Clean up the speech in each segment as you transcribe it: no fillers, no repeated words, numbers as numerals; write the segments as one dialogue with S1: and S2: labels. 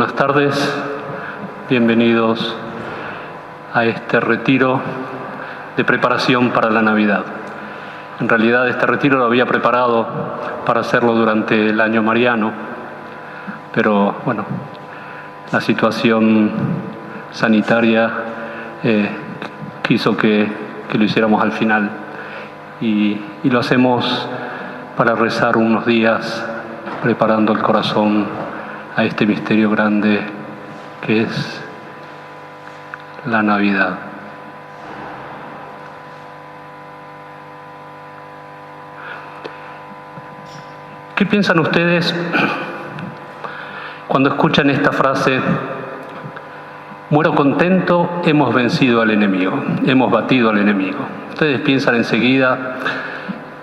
S1: Buenas tardes, bienvenidos a este retiro de preparación para la Navidad. En realidad este retiro lo había preparado para hacerlo durante el año mariano, pero bueno, la situación sanitaria quiso que lo hiciéramos al final y lo hacemos para rezar unos días preparando el corazón a este misterio grande que es la Navidad. ¿Qué piensan ustedes cuando escuchan esta frase? Muero contento, hemos vencido al enemigo, hemos batido al enemigo. Ustedes piensan enseguida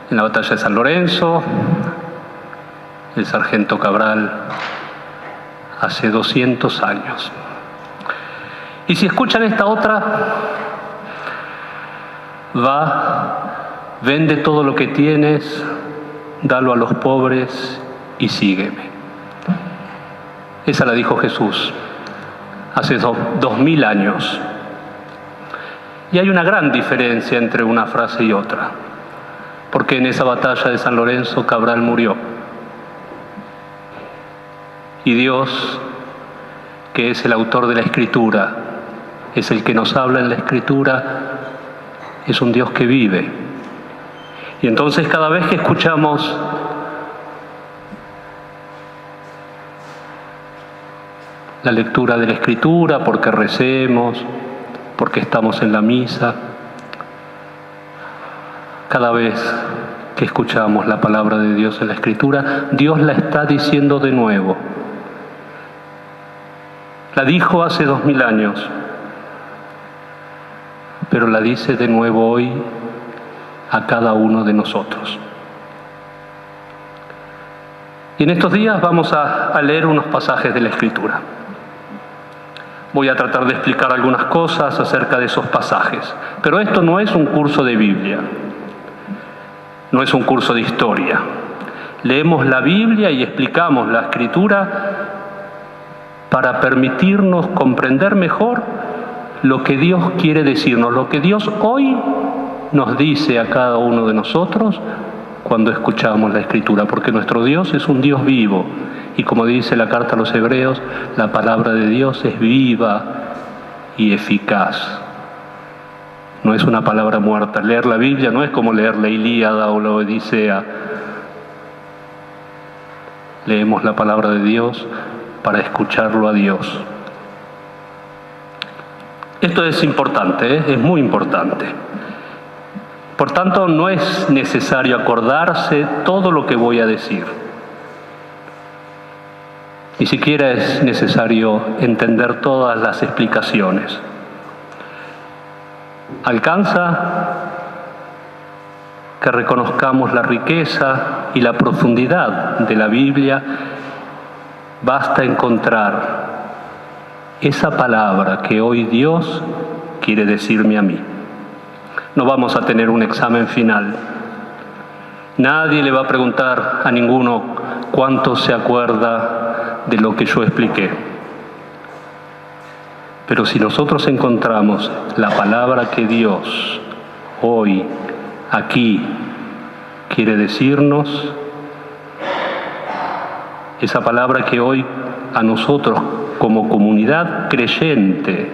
S1: en la batalla de San Lorenzo, el sargento Cabral, hace 200 años. Y si escuchan esta otra, vende todo lo que tienes, dalo a los pobres y sígueme. Esa la dijo Jesús hace 2000 años. Y hay una gran diferencia entre una frase y otra, porque en esa batalla de San Lorenzo Cabral murió. Y Dios, que es el autor de la Escritura, es el que nos habla en la Escritura, es un Dios que vive. Y entonces cada vez que escuchamos la lectura de la Escritura, porque recemos, porque estamos en la misa, cada vez que escuchamos la palabra de Dios en la Escritura, Dios la está diciendo de nuevo. La dijo hace 2000 años, pero la dice de nuevo hoy a cada uno de nosotros. Y en estos días vamos a leer unos pasajes de la Escritura. Voy a tratar de explicar algunas cosas acerca de esos pasajes, pero esto no es un curso de Biblia, no es un curso de historia. Leemos la Biblia y explicamos la Escritura para permitirnos comprender mejor lo que Dios quiere decirnos, lo que Dios hoy nos dice a cada uno de nosotros cuando escuchamos la Escritura, porque nuestro Dios es un Dios vivo, y como dice la carta a los Hebreos, la palabra de Dios es viva y eficaz. No es una palabra muerta. Leer la Biblia no es como leer la Ilíada o la Odisea. Leemos la palabra de Dios para escucharlo a Dios. Esto es importante, es muy importante. Por tanto, no es necesario acordarse todo lo que voy a decir. Ni siquiera es necesario entender todas las explicaciones. Alcanza que reconozcamos la riqueza y la profundidad de la Biblia. Basta encontrar esa palabra que hoy Dios quiere decirme a mí. No vamos a tener un examen final. Nadie le va a preguntar a ninguno cuánto se acuerda de lo que yo expliqué. Pero si nosotros encontramos la palabra que Dios hoy, aquí, quiere decirnos, esa palabra que hoy a nosotros como comunidad creyente,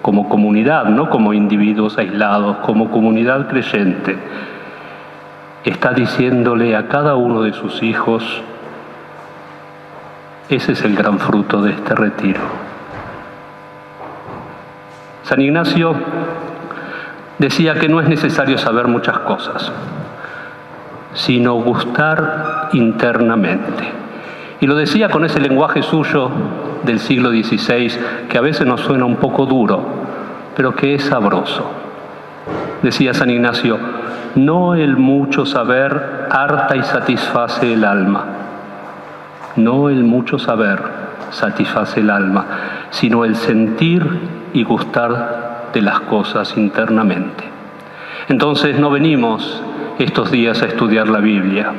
S1: como comunidad, no como individuos aislados, como comunidad creyente, está diciéndole a cada uno de sus hijos, ese es el gran fruto de este retiro. San Ignacio decía que no es necesario saber muchas cosas, sino gustar internamente. Y lo decía con ese lenguaje suyo del siglo XVI, que a veces nos suena un poco duro, pero que es sabroso. Decía San Ignacio, no el mucho saber harta y satisface el alma. No el mucho saber satisface el alma, sino el sentir y gustar de las cosas internamente. Entonces no venimos estos días a estudiar la Biblia.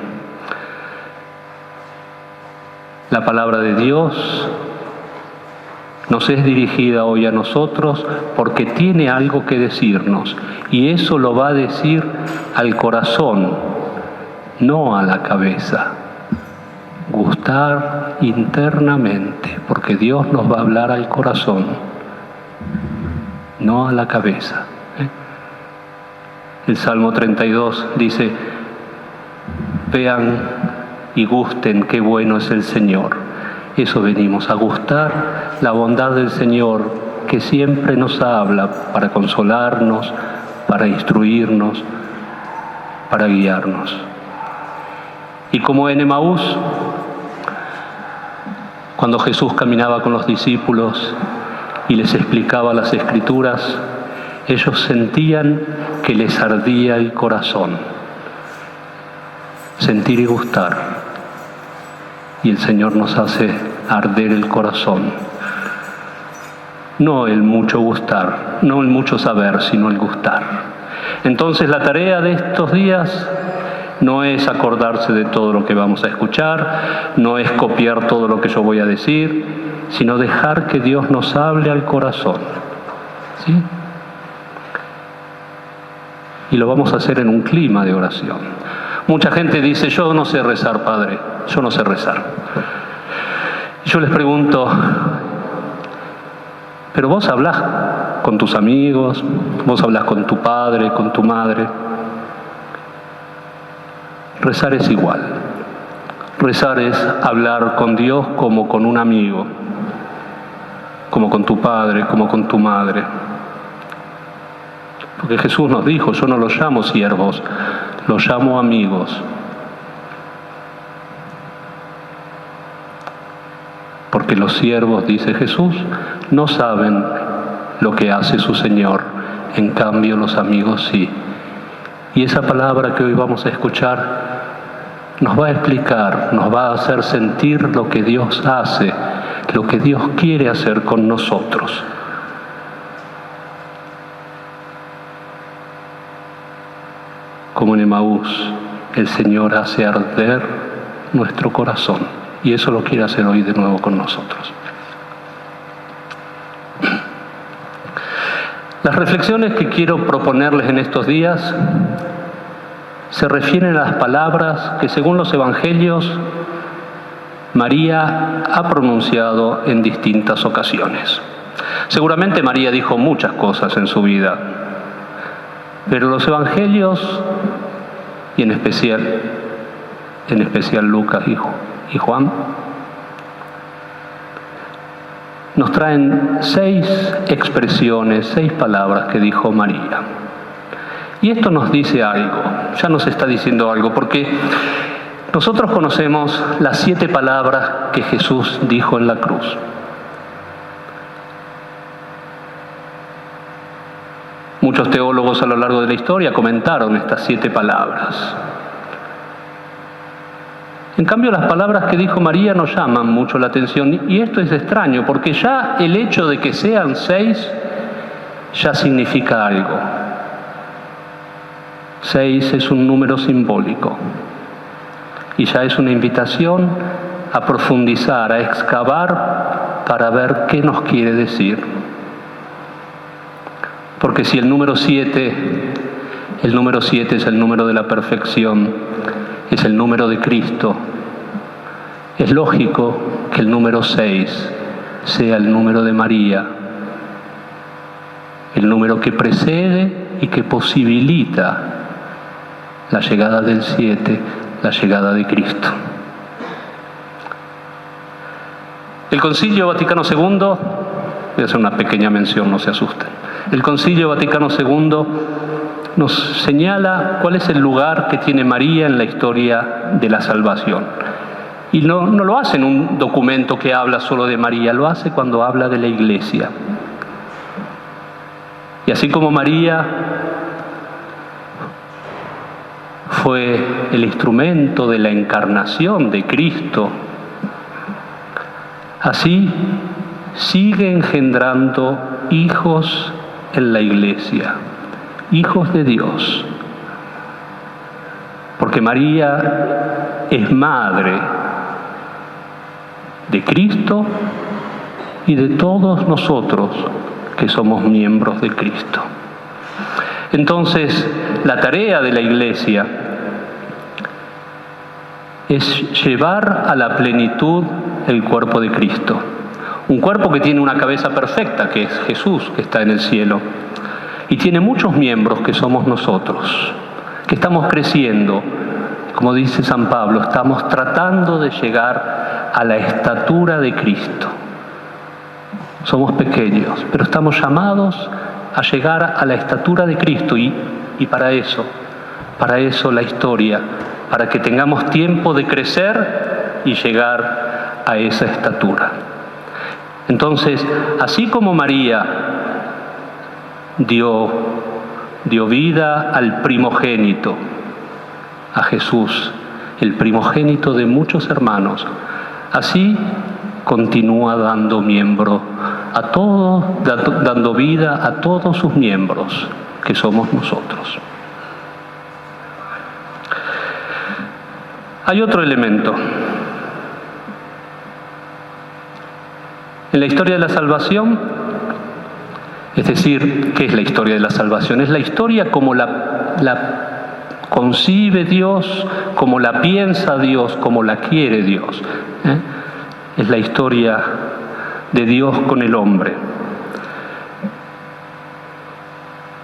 S1: La palabra de Dios nos es dirigida hoy a nosotros porque tiene algo que decirnos, y eso lo va a decir al corazón, no a la cabeza. Gustar internamente, porque Dios nos va a hablar al corazón, no a la cabeza. El Salmo 32 dice: vean y gusten qué bueno es el Señor. Eso venimos, a gustar la bondad del Señor, que siempre nos habla para consolarnos, para instruirnos, para guiarnos. Y como en Emaús, cuando Jesús caminaba con los discípulos y les explicaba las Escrituras, ellos sentían que les ardía el corazón. Sentir y gustar. Y el Señor nos hace arder el corazón. No el mucho gustar, no el mucho saber, sino el gustar. Entonces la tarea de estos días no es acordarse de todo lo que vamos a escuchar, no es copiar todo lo que yo voy a decir, sino dejar que Dios nos hable al corazón. ¿Sí? Y lo vamos a hacer en un clima de oración. Mucha gente dice: yo no sé rezar, padre, yo no sé rezar. Yo les pregunto: pero vos hablás con tus amigos, vos hablás con tu padre, con tu madre. Rezar es igual. Rezar es hablar con Dios como con un amigo, como con tu padre, como con tu madre. Porque Jesús nos dijo: yo no los llamo siervos, los llamo amigos. Porque los siervos, dice Jesús, no saben lo que hace su Señor, en cambio los amigos sí. Y esa palabra que hoy vamos a escuchar nos va a explicar, nos va a hacer sentir lo que Dios hace, lo que Dios quiere hacer con nosotros. Como en Emaús, el Señor hace arder nuestro corazón, y eso lo quiere hacer hoy de nuevo con nosotros. Las reflexiones que quiero proponerles en estos días se refieren a las palabras que, según los evangelios, María ha pronunciado en distintas ocasiones. Seguramente María dijo muchas cosas en su vida, pero los evangelios, y en especial Lucas y Juan, nos traen 6 expresiones, 6 palabras que dijo María. Y esto nos dice algo, ya nos está diciendo algo, porque nosotros conocemos las 7 palabras que Jesús dijo en la cruz. Muchos teólogos a lo largo de la historia comentaron estas 7 palabras. En cambio, las palabras que dijo María nos llaman mucho la atención, y esto es extraño, porque ya el hecho de que sean 6 ya significa algo. 6 es un número simbólico, y ya es una invitación a profundizar, a excavar para ver qué nos quiere decir. Porque si el número 7 es el número de la perfección, es el número de Cristo, es lógico que el número 6 sea el número de María, el número que precede y que posibilita la llegada del 7, la llegada de Cristo. El Concilio Vaticano II, voy a hacer una pequeña mención, no se asusten. El Concilio Vaticano II nos señala cuál es el lugar que tiene María en la historia de la salvación. Y no lo hace en un documento que habla solo de María, lo hace cuando habla de la Iglesia. Y así como María fue el instrumento de la encarnación de Cristo, así sigue engendrando hijos en la Iglesia, hijos de Dios. Porque María es madre de Cristo y de todos nosotros que somos miembros de Cristo. Entonces, la tarea de la Iglesia es llevar a la plenitud el cuerpo de Cristo. Un cuerpo que tiene una cabeza perfecta, que es Jesús, que está en el cielo. Y tiene muchos miembros, que somos nosotros, que estamos creciendo. Como dice San Pablo, estamos tratando de llegar a la estatura de Cristo. Somos pequeños, pero estamos llamados a llegar a la estatura de Cristo. Y para eso la historia, para que tengamos tiempo de crecer y llegar a esa estatura. Entonces, así como María dio vida al primogénito, a Jesús, el primogénito de muchos hermanos, así continúa dando dando vida a todos sus miembros, que somos nosotros. Hay otro elemento. En la historia de la salvación, es decir, ¿qué es la historia de la salvación? Es la historia como la concibe Dios, como la piensa Dios, como la quiere Dios. Es la historia de Dios con el hombre.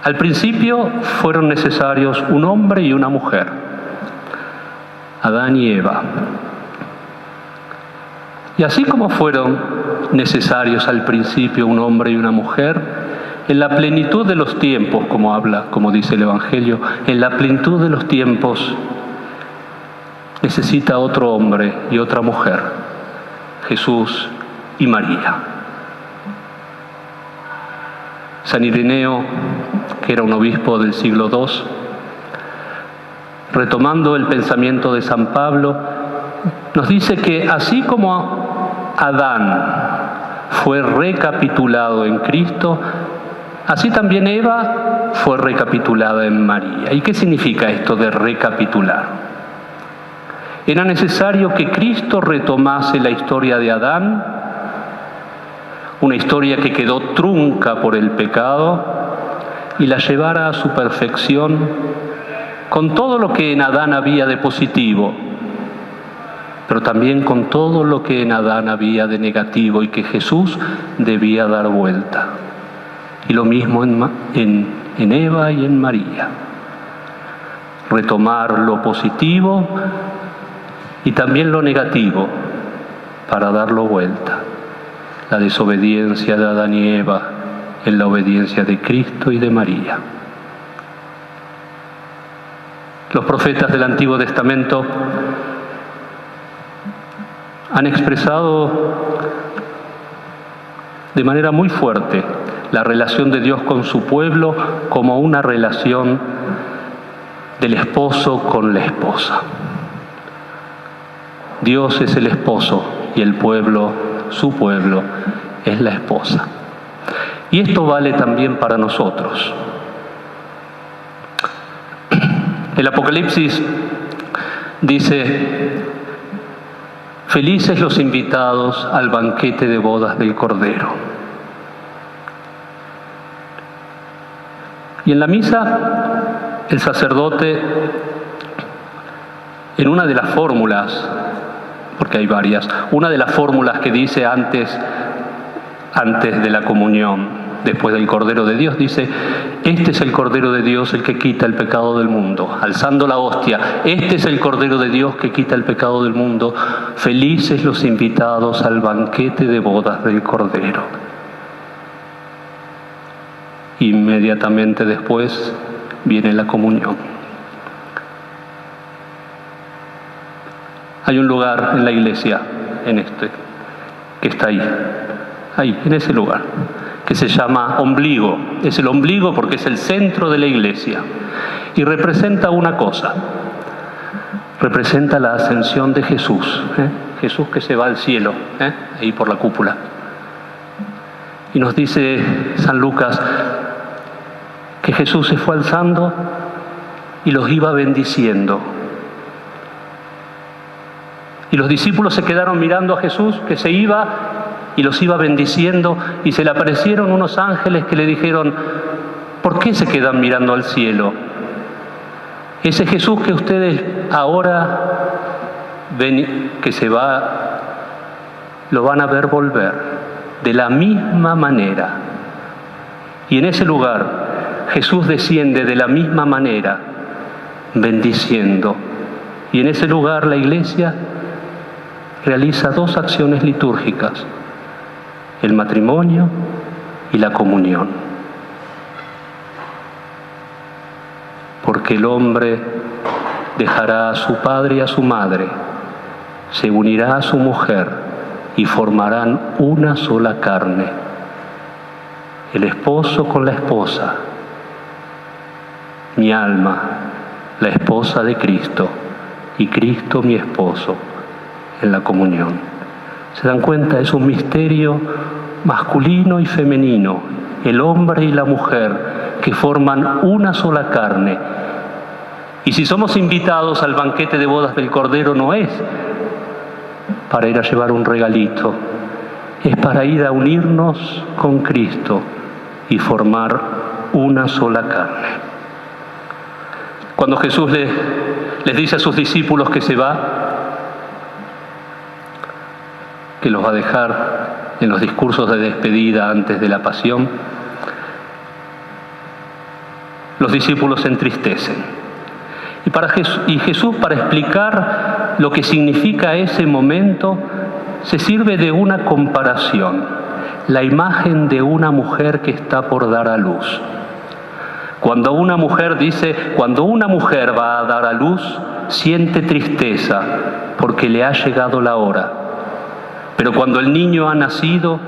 S1: Al principio fueron necesarios un hombre y una mujer, Adán y Eva. Y así como fueron necesarios al principio un hombre y una mujer, en la plenitud de los tiempos, como dice el Evangelio, en la plenitud de los tiempos necesita otro hombre y otra mujer, Jesús y María. San Ireneo, que era un obispo del siglo II, retomando el pensamiento de San Pablo, nos dice que así como Adán fue recapitulado en Cristo, así también Eva fue recapitulada en María. ¿Y qué significa esto de recapitular? Era necesario que Cristo retomase la historia de Adán, una historia que quedó trunca por el pecado, y la llevara a su perfección con todo lo que en Adán había de positivo, pero también con todo lo que en Adán había de negativo y que Jesús debía dar vuelta. Y lo mismo en Eva y en María. Retomar lo positivo y también lo negativo para darlo vuelta. La desobediencia de Adán y Eva en la obediencia de Cristo y de María. Los profetas del Antiguo Testamento han expresado de manera muy fuerte la relación de Dios con su pueblo como una relación del esposo con la esposa. Dios es el esposo y el pueblo, su pueblo, es la esposa. Y esto vale también para nosotros. El Apocalipsis dice: felices los invitados al banquete de bodas del Cordero. Y en la misa, el sacerdote, en una de las fórmulas, porque hay varias, una de las fórmulas que dice antes de la comunión, después del Cordero de Dios, dice: este es el Cordero de Dios, el que quita el pecado del mundo. Alzando la hostia: este es el Cordero de Dios que quita el pecado del mundo. Felices los invitados al banquete de bodas del Cordero. Inmediatamente después viene la comunión. Hay un lugar en la iglesia, que está ahí, en ese lugar, que se llama ombligo. Es el ombligo porque es el centro de la iglesia y representa una cosa. Representa la ascensión de Jesús, Jesús que se va al cielo, ahí por la cúpula. Y nos dice San Lucas que Jesús se fue alzando y los iba bendiciendo. Y los discípulos se quedaron mirando a Jesús que se iba y los iba bendiciendo, y se le aparecieron unos ángeles que le dijeron: ¿por qué se quedan mirando al cielo? Ese Jesús que ustedes ahora ven que se va, lo van a ver volver de la misma manera. Y en ese lugar Jesús desciende de la misma manera, bendiciendo. Y en ese lugar la Iglesia realiza dos acciones litúrgicas: el matrimonio y la comunión. Porque el hombre dejará a su padre y a su madre, se unirá a su mujer y formarán una sola carne. El esposo con la esposa, mi alma, la esposa de Cristo, y Cristo mi esposo, en la comunión. ¿Se dan cuenta? Es un misterio masculino y femenino, el hombre y la mujer que forman una sola carne. Y si somos invitados al banquete de bodas del Cordero, no es para ir a llevar un regalito, es para ir a unirnos con Cristo y formar una sola carne. Cuando Jesús les dice a sus discípulos que se va, que los va a dejar en los discursos de despedida antes de la pasión, los discípulos se entristecen. Y Jesús, para explicar lo que significa ese momento, se sirve de una comparación, la imagen de una mujer que está por dar a luz. Cuando una mujer va a dar a luz, siente tristeza porque le ha llegado la hora. Pero cuando el niño ha nacido,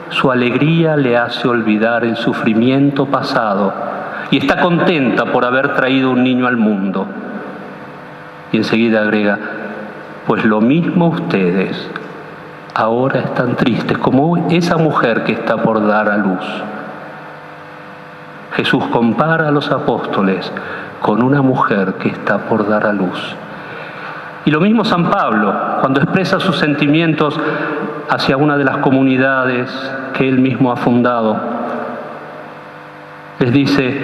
S1: su alegría le hace olvidar el sufrimiento pasado y está contenta por haber traído un niño al mundo. Y enseguida agrega: pues lo mismo ustedes ahora están tristes como esa mujer que está por dar a luz. Jesús compara a los apóstoles con una mujer que está por dar a luz. Y lo mismo San Pablo, cuando expresa sus sentimientos hacia una de las comunidades que él mismo ha fundado, les dice: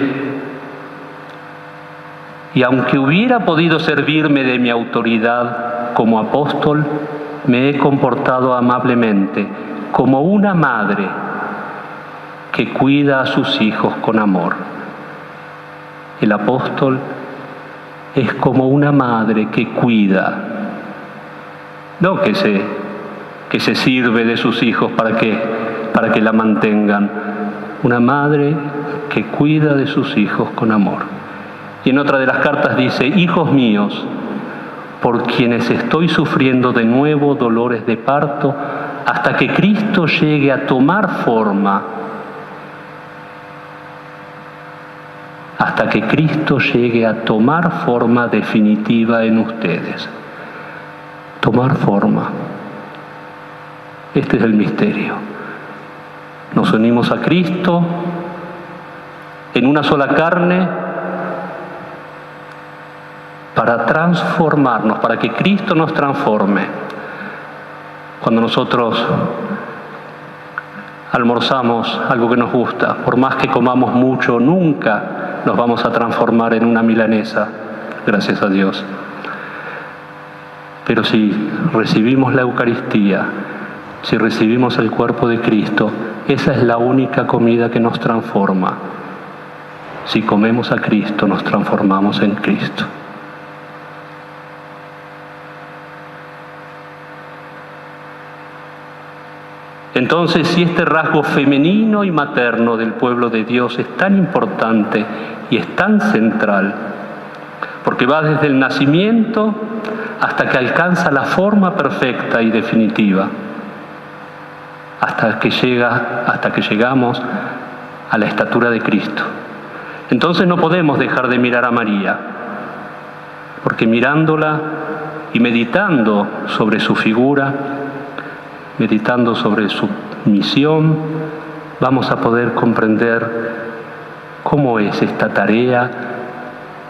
S1: y aunque hubiera podido servirme de mi autoridad como apóstol, me he comportado amablemente, como una madre que cuida a sus hijos con amor. El apóstol es como una madre que cuida, no que se sirve de sus hijos para que la mantengan. Una madre que cuida de sus hijos con amor. Y en otra de las cartas dice: hijos míos, por quienes estoy sufriendo de nuevo dolores de parto, hasta que Cristo llegue a tomar forma, definitiva en ustedes. Tomar forma. Este es el misterio. Nos unimos a Cristo en una sola carne para transformarnos, para que Cristo nos transforme. Cuando nosotros almorzamos algo que nos gusta, por más que comamos mucho, nunca nos vamos a transformar en una milanesa, gracias a Dios. Pero si recibimos la Eucaristía, si recibimos el cuerpo de Cristo, esa es la única comida que nos transforma. Si comemos a Cristo, nos transformamos en Cristo. Entonces, si este rasgo femenino y materno del pueblo de Dios es tan importante y es tan central, porque va desde el nacimiento hasta que alcanza la forma perfecta y definitiva, hasta que llegamos a la estatura de Cristo. Entonces no podemos dejar de mirar a María, porque mirándola y meditando sobre su figura, meditando sobre su misión, vamos a poder comprender cómo es esta tarea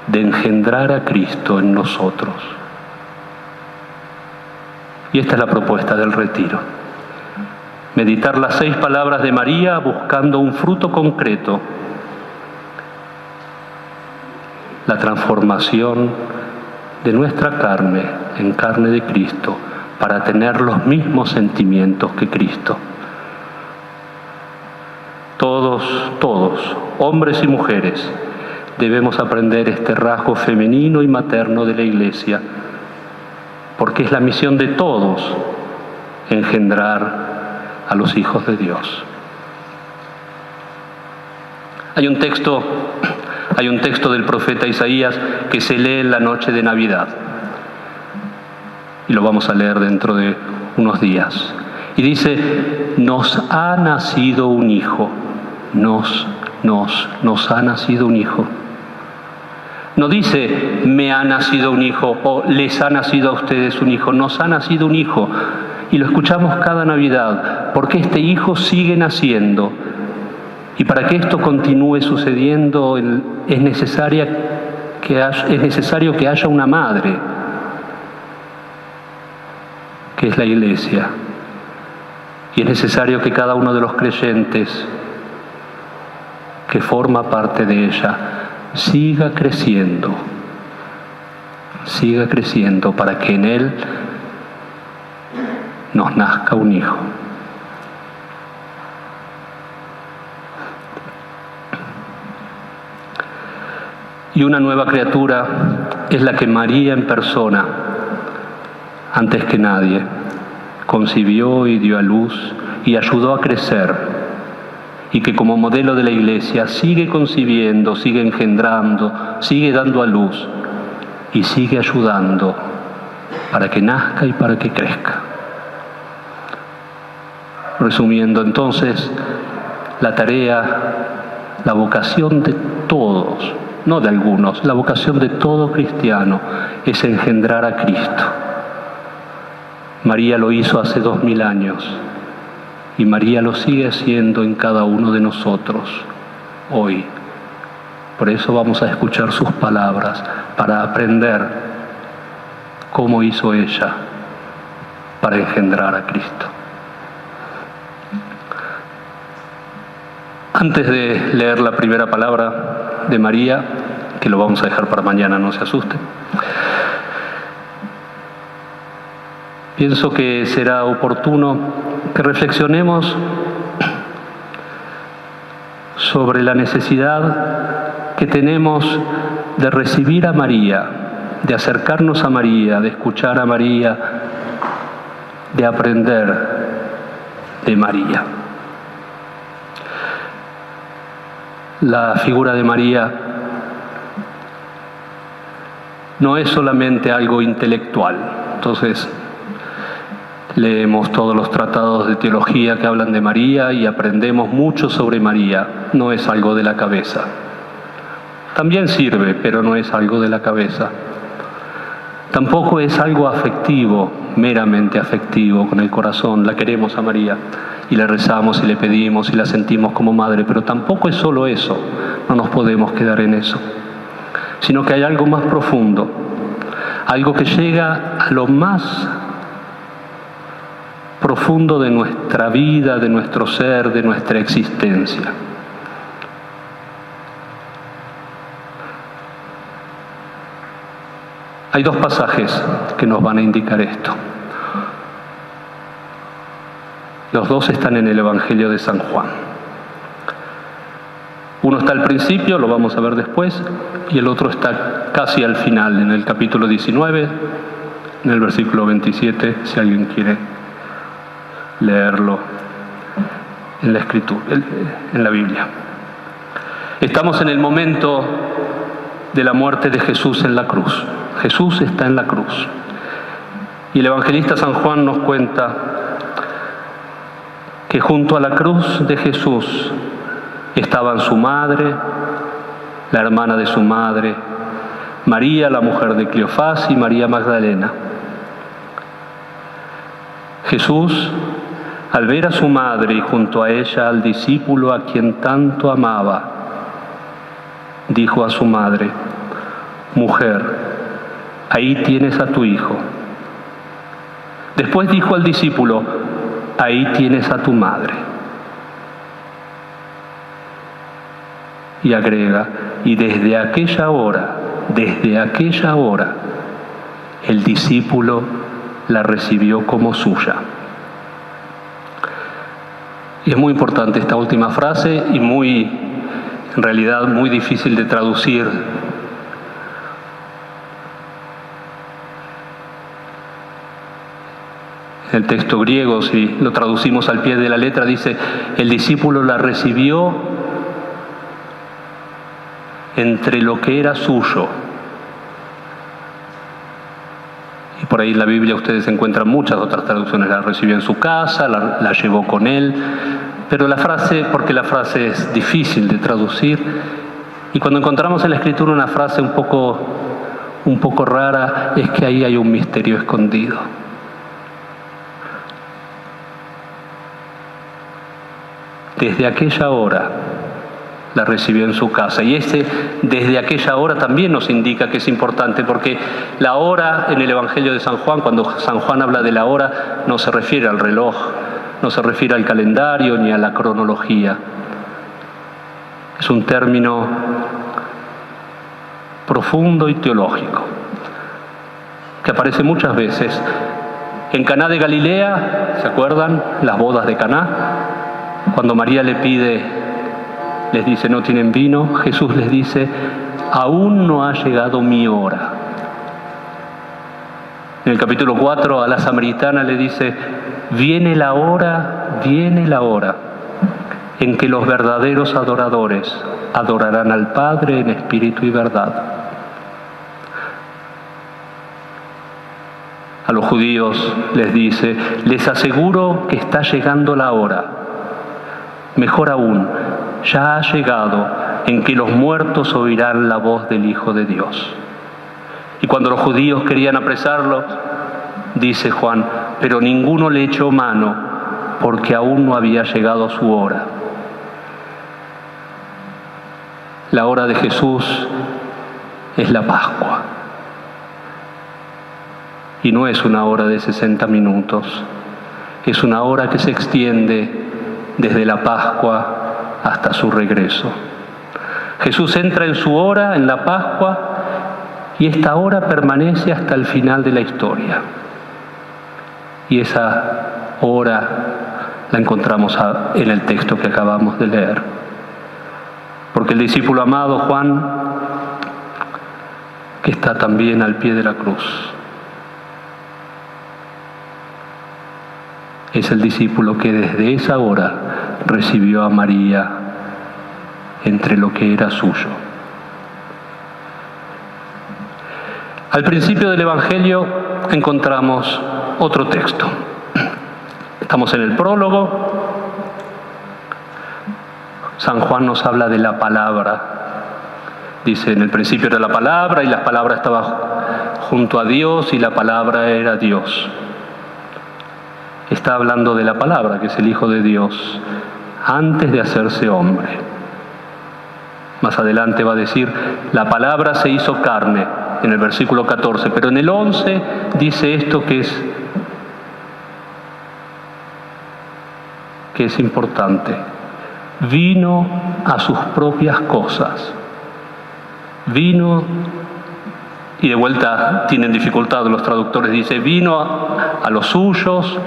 S1: de engendrar a Cristo en nosotros. Y esta es la propuesta del retiro. meditar las 6 palabras de María buscando un fruto concreto, la transformación de nuestra carne en carne de Cristo para tener los mismos sentimientos que Cristo. Todos, hombres y mujeres, debemos aprender este rasgo femenino y materno de la Iglesia, porque es la misión de todos engendrar a los hijos de Dios. Hay un texto del profeta Isaías que se lee en la noche de Navidad, y lo vamos a leer dentro de unos días. Y dice: nos ha nacido un hijo. Nos ha nacido un hijo. No dice me ha nacido un hijo o les ha nacido a ustedes un hijo. Nos ha nacido un hijo. Y lo escuchamos cada Navidad, porque este hijo sigue naciendo. Y para que esto continúe sucediendo es necesario que haya una madre, que es la Iglesia. Y es necesario que cada uno de los creyentes que forma parte de ella siga creciendo para que en él nos nazca un hijo. Y una nueva criatura es la que María en persona, antes que nadie, concibió y dio a luz y ayudó a crecer, y que como modelo de la Iglesia sigue concibiendo, sigue engendrando, sigue dando a luz y sigue ayudando para que nazca y para que crezca. Resumiendo entonces, la tarea, la vocación de todos, no de algunos, la vocación de todo cristiano es engendrar a Cristo. María lo hizo hace 2000 años y María lo sigue haciendo en cada uno de nosotros hoy. Por eso vamos a escuchar sus palabras para aprender cómo hizo ella para engendrar a Cristo. Antes de leer la primera palabra de María, que lo vamos a dejar para mañana, no se asusten, pienso que será oportuno que reflexionemos sobre la necesidad que tenemos de recibir a María, de acercarnos a María, de escuchar a María, de aprender de María. La figura de María no es solamente algo intelectual. Entonces, leemos todos los tratados de teología que hablan de María y aprendemos mucho sobre María. No es algo de la cabeza. También sirve, pero no es algo de la cabeza. Tampoco es algo afectivo, meramente afectivo, con el corazón. La queremos a María y le rezamos y le pedimos y la sentimos como madre, pero tampoco es solo eso. No nos podemos quedar en eso, sino que hay algo más profundo, algo que llega a lo más profundo de nuestra vida, de nuestro ser, de nuestra existencia. Hay 2 pasajes que nos van a indicar esto. Los 2 están en el Evangelio de San Juan. Uno está al principio, lo vamos a ver después, y el otro está casi al final, en el capítulo 19, en el versículo 27, si alguien quiere leerlo en la Escritura, en la Biblia. Estamos en el momento de la muerte de Jesús en la cruz. Jesús está en la cruz. Y el evangelista San Juan nos cuenta que junto a la cruz de Jesús estaban su madre, la hermana de su madre, María, la mujer de Cleofás, y María Magdalena. Jesús, al ver a su madre y junto a ella al discípulo a quien tanto amaba, dijo a su madre: «Mujer, ahí tienes a tu hijo». Después dijo al discípulo: ahí tienes a tu madre. Y agrega, y desde aquella hora, el discípulo la recibió como suya. Y es muy importante esta última frase y en realidad muy difícil de traducir. El texto griego, si lo traducimos al pie de la letra, dice, el discípulo la recibió entre lo que era suyo. Y por ahí en la Biblia ustedes encuentran muchas otras traducciones. La recibió en su casa, la llevó con él. Pero porque la frase es difícil de traducir, y cuando encontramos en la Escritura una frase un poco rara, es que ahí hay un misterio escondido. Desde aquella hora la recibió en su casa. Y desde aquella hora también nos indica que es importante, porque la hora en el Evangelio de San Juan, cuando San Juan habla de la hora, no se refiere al reloj, no se refiere al calendario ni a la cronología. Es un término profundo y teológico que aparece muchas veces. En Caná de Galilea, ¿se acuerdan? Las bodas de Caná. Cuando María les dice, no tienen vino, Jesús les dice, aún no ha llegado mi hora. En el capítulo 4 a la samaritana le dice, viene la hora en que los verdaderos adoradores adorarán al Padre en espíritu y verdad. A los judíos les dice, les aseguro que está llegando la hora. Mejor aún, ya ha llegado en que los muertos oirán la voz del Hijo de Dios. Y cuando los judíos querían apresarlo, dice Juan, pero ninguno le echó mano porque aún no había llegado su hora. La hora de Jesús es la Pascua. Y no es una hora de 60 minutos, es una hora que se extiende desde la Pascua hasta su regreso. Jesús entra en su hora, en la Pascua, y esta hora permanece hasta el final de la historia. Y esa hora la encontramos en el texto que acabamos de leer. Porque el discípulo amado Juan, que está también al pie de la cruz, es el discípulo que desde esa hora recibió a María entre lo que era suyo. Al principio del Evangelio encontramos otro texto. Estamos en el prólogo. San Juan nos habla de la palabra. Dice, en el principio era la palabra, y la palabra estaba junto a Dios, y la palabra era Dios. Está hablando de la palabra, que es el Hijo de Dios, antes de hacerse hombre. Más adelante va a decir, la palabra se hizo carne, en el versículo 14, pero en el 11 dice esto que es importante. Vino a sus propias cosas. Vino, y de vuelta tienen dificultad los traductores, dice, vino a los suyos,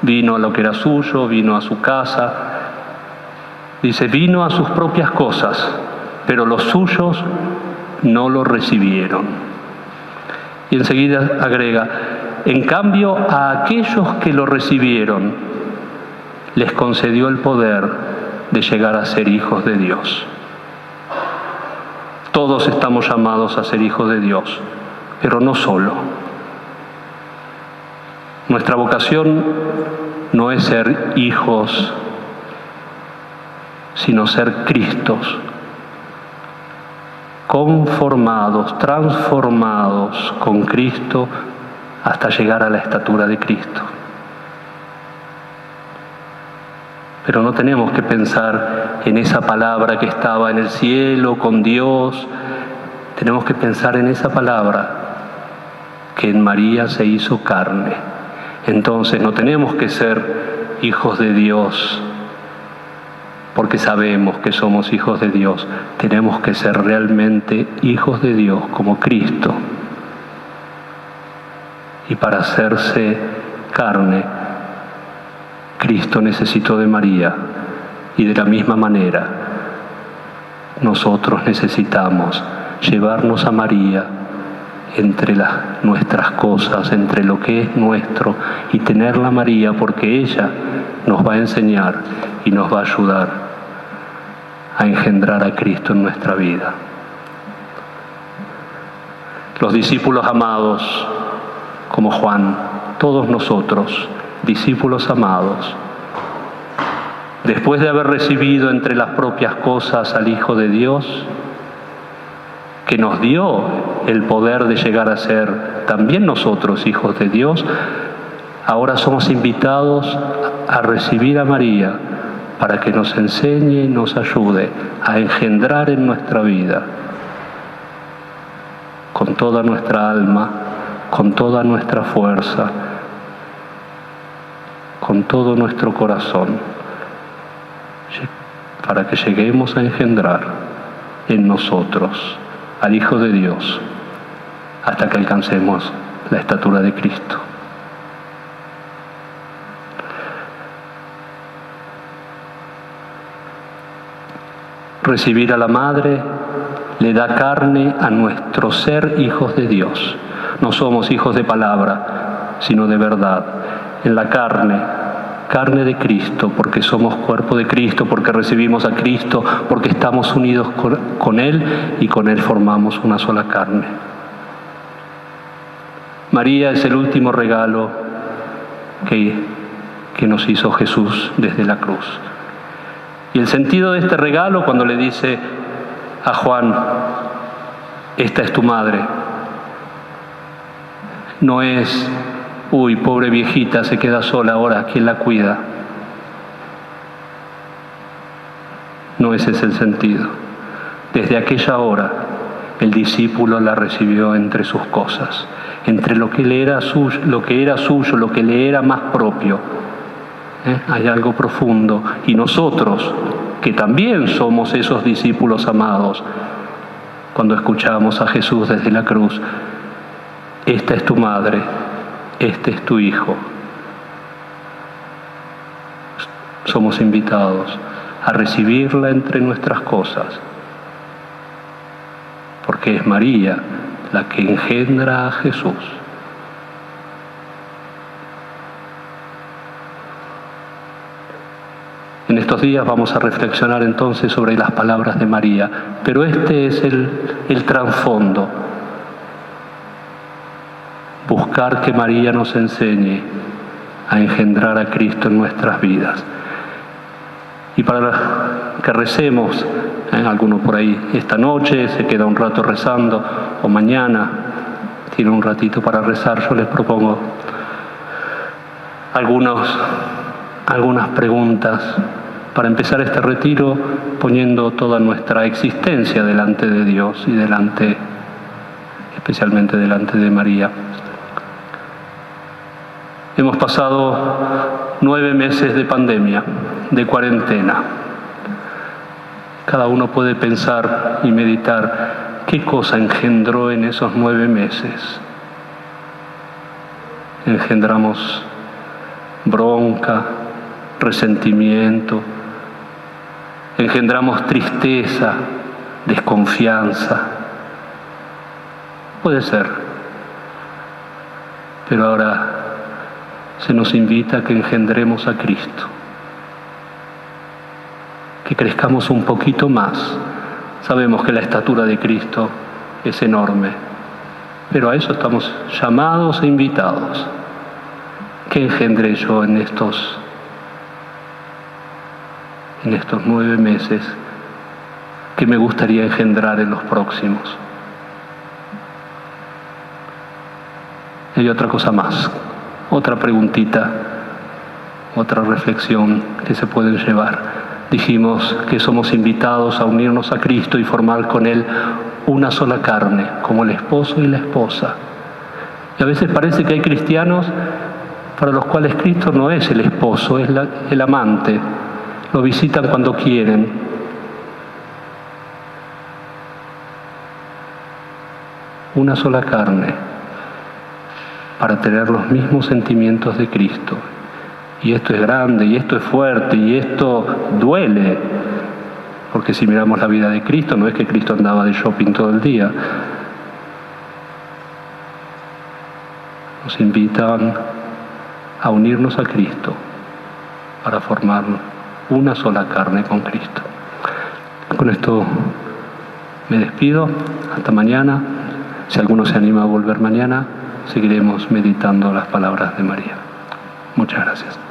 S1: vino a lo que era suyo, vino a su casa. Dice, vino a sus propias cosas, pero los suyos no lo recibieron. Y enseguida agrega, en cambio a aquellos que lo recibieron, les concedió el poder de llegar a ser hijos de Dios. Todos estamos llamados a ser hijos de Dios, pero no solo. Nuestra vocación no es ser hijos, sino ser Cristos, conformados, transformados con Cristo hasta llegar a la estatura de Cristo. Pero no tenemos que pensar en esa palabra que estaba en el cielo con Dios. Tenemos que pensar en esa palabra que en María se hizo carne. Entonces no tenemos que ser hijos de Dios, porque sabemos que somos hijos de Dios, tenemos que ser realmente hijos de Dios como Cristo. Y para hacerse carne, Cristo necesitó de María, y de la misma manera nosotros necesitamos llevarnos a María entre nuestras cosas, entre lo que es nuestro, y tenerla a María, porque ella nos va a enseñar y nos va a ayudar a engendrar a Cristo en nuestra vida. Los discípulos amados, como Juan, todos nosotros, discípulos amados, después de haber recibido entre las propias cosas al Hijo de Dios, que nos dio el poder de llegar a ser también nosotros hijos de Dios, ahora somos invitados a recibir a María para que nos enseñe y nos ayude a engendrar en nuestra vida, con toda nuestra alma, con toda nuestra fuerza, con todo nuestro corazón, para que lleguemos a engendrar en nosotros al Hijo de Dios, hasta que alcancemos la estatura de Cristo. Recibir a la Madre le da carne a nuestro ser hijos de Dios. No somos hijos de palabra, sino de verdad. En la carne de Cristo, porque somos cuerpo de Cristo, porque recibimos a Cristo, porque estamos unidos con Él y con Él formamos una sola carne. María es el último regalo que nos hizo Jesús desde la cruz. Y el sentido de este regalo, cuando le dice a Juan, esta es tu madre, no es, uy, pobre viejita, se queda sola ahora, ¿quién la cuida? No ese es el sentido. Desde aquella hora, el discípulo la recibió entre sus cosas, entre lo que era suyo, lo que le era más propio. Hay algo profundo, y nosotros, que también somos esos discípulos amados, cuando escuchamos a Jesús desde la cruz, esta es tu madre, este es tu hijo. Somos invitados a recibirla entre nuestras cosas, porque es María la que engendra a Jesús. En estos días vamos a reflexionar entonces sobre las palabras de María, pero este es el trasfondo. Buscar que María nos enseñe a engendrar a Cristo en nuestras vidas. Y para que recemos, alguno por ahí esta noche se queda un rato rezando, o mañana tiene un ratito para rezar, yo les propongo algunas preguntas para empezar este retiro, poniendo toda nuestra existencia delante de Dios y especialmente delante de María. Hemos pasado 9 meses de pandemia, de cuarentena. Cada uno puede pensar y meditar qué cosa engendró en esos 9 meses. Engendramos bronca, resentimiento, engendramos tristeza, desconfianza. Puede ser, pero ahora se nos invita a que engendremos a Cristo, que crezcamos un poquito más. Sabemos que la estatura de Cristo es enorme, pero a eso estamos llamados e invitados. ¿Qué engendré yo en estos 9 meses que me gustaría engendrar en los próximos? Y hay otra cosa más, otra preguntita, otra reflexión que se pueden llevar. Dijimos que somos invitados a unirnos a Cristo y formar con Él una sola carne, como el esposo y la esposa. Y a veces parece que hay cristianos para los cuales Cristo no es el esposo, es el amante. Lo visitan cuando quieren. Una sola carne, para tener los mismos sentimientos de Cristo. Y esto es grande, y esto es fuerte, y esto duele. Porque si miramos la vida de Cristo, no es que Cristo andaba de shopping todo el día. Nos invitan a unirnos a Cristo para formar una sola carne con Cristo. Con esto me despido. Hasta mañana. Si alguno se anima a volver mañana, seguiremos meditando las palabras de María. Muchas gracias.